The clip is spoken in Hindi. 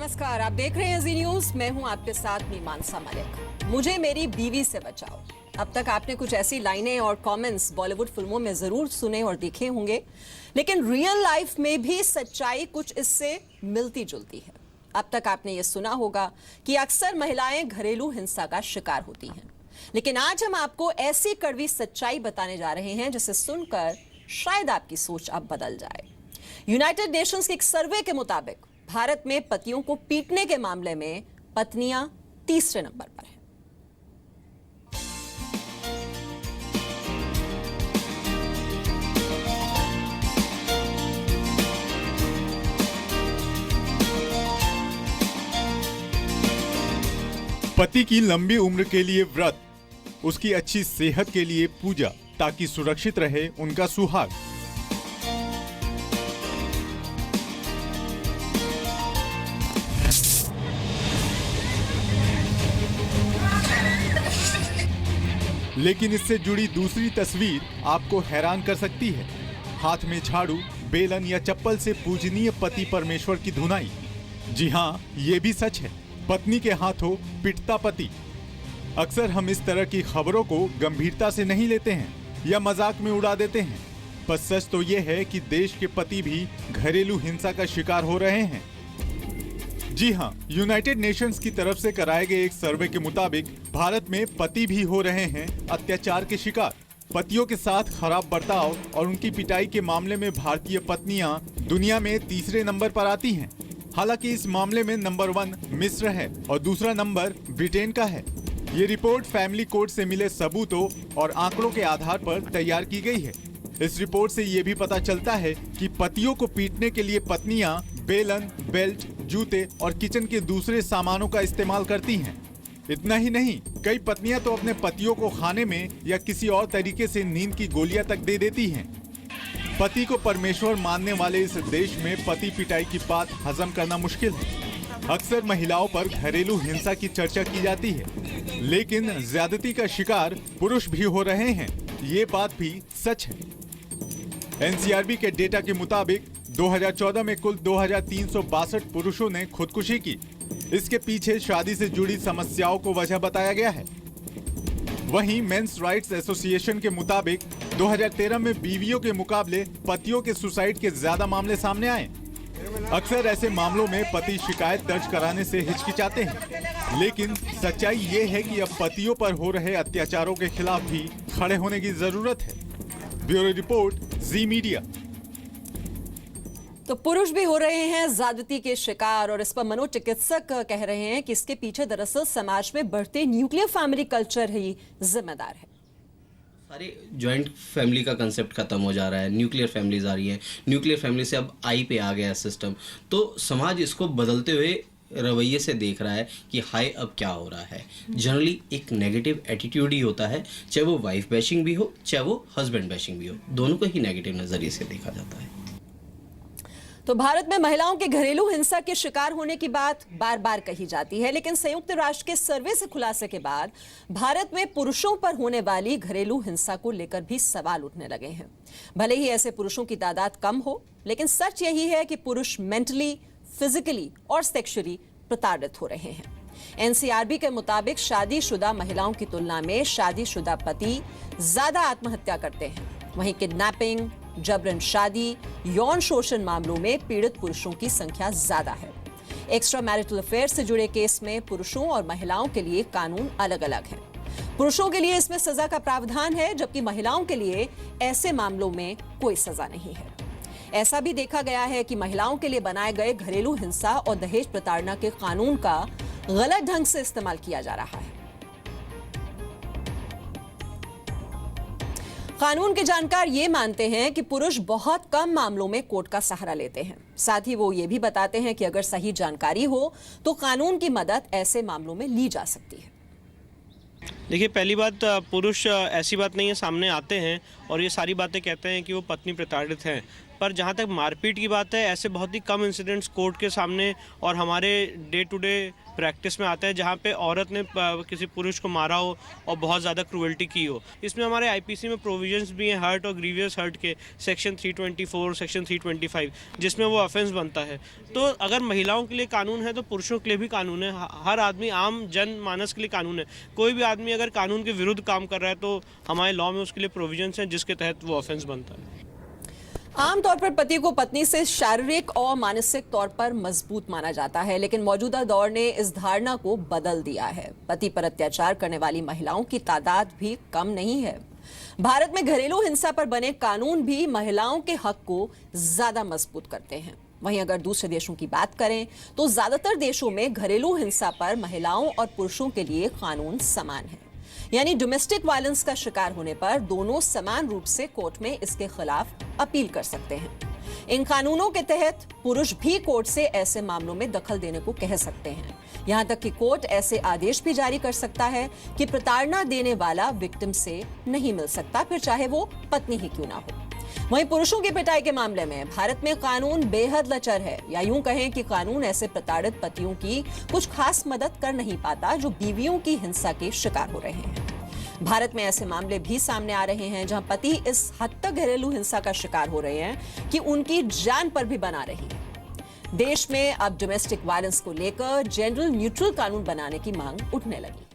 नमस्कार, आप देख रहे हैं जी न्यूज। मैं हूं आपके साथ मीमांसा मलिक। मुझे मेरी बीवी से बचाओ। अब तक आपने कुछ ऐसी लाइनें और कमेंट्स बॉलीवुड फिल्मों में जरूर सुने और देखे होंगे, लेकिन रियल लाइफ में भी सच्चाई कुछ इससे मिलती जुलती है। अब तक आपने ये सुना होगा कि अक्सर महिलाएं घरेलू हिंसा का शिकार होती हैं, लेकिन आज हम आपको ऐसी कड़वी सच्चाई बताने जा रहे हैं जिसे सुनकर शायद आपकी सोच अब बदल जाए। यूनाइटेड नेशंस के एक सर्वे के मुताबिक भारत में पतियों को पीटने के मामले में पत्नियां तीसरे नंबर पर हैं। पति की लंबी उम्र के लिए व्रत, उसकी अच्छी सेहत के लिए पूजा ताकि सुरक्षित रहे उनका सुहाग। लेकिन इससे जुड़ी दूसरी तस्वीर आपको हैरान कर सकती है। हाथ में झाड़ू, बेलन या चप्पल से पूजनीय पति परमेश्वर की धुनाई। जी हाँ, ये भी सच है। पत्नी के हाथों पिटता पति। अक्सर हम इस तरह की खबरों को गंभीरता से नहीं लेते हैं या मजाक में उड़ा देते हैं, पर सच तो ये है कि देश के पति भी घरेलू हिंसा का शिकार हो रहे हैं। जी हाँ, यूनाइटेड नेशंस की तरफ से कराए गए एक सर्वे के मुताबिक भारत में पति भी हो रहे हैं अत्याचार के शिकार। पतियों के साथ खराब बर्ताव और उनकी पिटाई के मामले में भारतीय पत्नियां दुनिया में तीसरे नंबर पर आती हैं। हालांकि इस मामले में नंबर 1 मिस्र है और दूसरा नंबर ब्रिटेन का है। ये रिपोर्ट फैमिली कोर्ट से मिले सबूतों और आंकड़ों के आधार पर तैयार की गई है। इस रिपोर्ट से ये भी पता चलता है कि पतियों को पीटने के लिए पत्नियां बेलन, बेल्ट, जूते और किचन के दूसरे सामानों का इस्तेमाल करती हैं। इतना ही नहीं, कई पत्नियां तो अपने पतियों को खाने में या किसी और तरीके से नींद की गोलियां तक दे देती हैं। पति को परमेश्वर मानने वाले इस देश में पति पिटाई की बात हजम करना मुश्किल है। अक्सर महिलाओं पर घरेलू हिंसा की चर्चा की जाती है, लेकिन ज्यादती का शिकार पुरुष भी हो रहे हैं, ये बात भी सच है। एनसीआरबी के डेटा के मुताबिक 2014 में कुल 2362 पुरुषों ने खुदकुशी की। इसके पीछे शादी से जुड़ी समस्याओं को वजह बताया गया है। वहीं मेंस राइट्स एसोसिएशन के मुताबिक 2013 में बीवियों के मुकाबले पतियों के सुसाइड के ज्यादा मामले सामने आए। अक्सर ऐसे मामलों में पति शिकायत दर्ज कराने से हिचकिचाते हैं, लेकिन सच्चाई ये है कि अब पतियों पर हो रहे अत्याचारों के खिलाफ भी खड़े होने की जरूरत है। ब्यूरो रिपोर्ट, जी मीडिया। तो पुरुष भी हो रहे हैं ज्यादती के शिकार, और इस पर मनोचिकित्सक कह रहे हैं कि इसके पीछे दरअसल समाज में बढ़ते न्यूक्लियर फैमिली कल्चर ही जिम्मेदार है। सारे जॉइंट फैमिली का कंसेप्ट खत्म हो जा रहा है, न्यूक्लियर फैमिलीज आ रही हैं। न्यूक्लियर फैमिली से अब आई पे आ गया है सिस्टम, तो समाज इसको बदलते हुए रवैये से देख रहा है कि हाय अब क्या हो रहा है। जनरली एक नेगेटिव एटीट्यूड ही होता है, चाहे वो वाइफ बैशिंग भी हो चाहे वो हस्बैंड बैशिंग भी हो, दोनों को ही नेगेटिव नजरिए से देखा जाता है। तो भारत में महिलाओं के घरेलू हिंसा के शिकार होने की बात बार बार कही जाती है, लेकिन संयुक्त राष्ट्र के सर्वे से खुलासे के बाद भारत में पुरुषों पर होने वाली घरेलू हिंसा को लेकर भी सवाल उठने लगे हैं। भले ही ऐसे पुरुषों की तादाद कम हो, लेकिन सच यही है कि पुरुष मेंटली, फिजिकली और सेक्सुअली प्रताड़ित हो रहे हैं। एनसीआरबी के मुताबिक शादीशुदा महिलाओं की तुलना में शादीशुदा पति ज्यादा आत्महत्या करते हैं। वहीं किडनैपिंग, जबरन शादी, यौन शोषण मामलों में पीड़ित पुरुषों की संख्या ज्यादा है। एक्स्ट्रा मैरिटल अफेयर से जुड़े केस में पुरुषों और महिलाओं के लिए कानून अलग अलग हैं। पुरुषों के लिए इसमें सजा का प्रावधान है, जबकि महिलाओं के लिए ऐसे मामलों में कोई सजा नहीं है। ऐसा भी देखा गया है कि महिलाओं के लिए बनाए गए घरेलू हिंसा और दहेज प्रताड़ना के कानून का गलत ढंग से इस्तेमाल किया जा रहा है। कानून के जानकार ये मानते हैं कि पुरुष बहुत कम मामलों में कोर्ट का सहारा लेते हैं। साथ ही वो ये भी बताते हैं कि अगर सही जानकारी हो तो कानून की मदद ऐसे मामलों में ली जा सकती है। देखिए, पहली बात, पुरुष ऐसी बात नहीं है, सामने आते हैं और ये सारी बातें कहते हैं कि वो पत्नी प्रताड़ित हैं, पर जहाँ तक मारपीट की बात है, ऐसे बहुत ही कम इंसिडेंट्स कोर्ट के सामने और हमारे डे टू डे प्रैक्टिस में आता है जहाँ पे औरत ने किसी पुरुष को मारा हो और बहुत ज़्यादा क्रूअल्टी की हो। इसमें हमारे आईपीसी में प्रोविजंस भी हैं हर्ट और ग्रीवियस हर्ट के, सेक्शन 324, सेक्शन 325, जिसमें वो ऑफेंस बनता है। तो अगर महिलाओं के लिए कानून है तो पुरुषों के लिए भी कानून है। हर आदमी, आम जन मानस के लिए कानून है। कोई भी आदमी अगर कानून के विरुद्ध काम कर रहा है तो हमारे लॉ में उसके लिए प्रोविजंस हैं जिसके तहत वो ऑफेंस बनता है। आमतौर पर पति को पत्नी से शारीरिक और मानसिक तौर पर मजबूत माना जाता है, लेकिन मौजूदा दौर ने इस धारणा को बदल दिया है। पति पर अत्याचार करने वाली महिलाओं की तादाद भी कम नहीं है। भारत में घरेलू हिंसा पर बने कानून भी महिलाओं के हक को ज्यादा मजबूत करते हैं। वहीं अगर दूसरे देशों की बात करें तो ज्यादातर देशों में घरेलू हिंसा पर महिलाओं और पुरुषों के लिए कानून समान है, यानी डोमेस्टिक वायलेंस का शिकार होने पर दोनों समान रूप से कोर्ट में इसके खिलाफ अपील कर सकते हैं। इन कानूनों के तहत पुरुष भी कोर्ट से ऐसे मामलों में दखल देने को कह सकते हैं। यहां तक कि कोर्ट ऐसे आदेश भी जारी कर सकता है कि प्रताड़ना देने वाला विक्टिम से नहीं मिल सकता, फिर चाहे वो पत्नी ही क्यों ना हो। वहीं पुरुषों की पिटाई के मामले में भारत में कानून बेहद लचर है, या यूं कहें कि कानून ऐसे प्रताड़ित पतियों की कुछ खास मदद कर नहीं पाता जो बीवियों की हिंसा के शिकार हो रहे हैं। भारत में ऐसे मामले भी सामने आ रहे हैं जहां पति इस हद तक घरेलू हिंसा का शिकार हो रहे हैं कि उनकी जान पर भी बना रही है। देश में अब डोमेस्टिक वायलेंस को लेकर जेंडर न्यूट्रल कानून बनाने की मांग उठने लगी।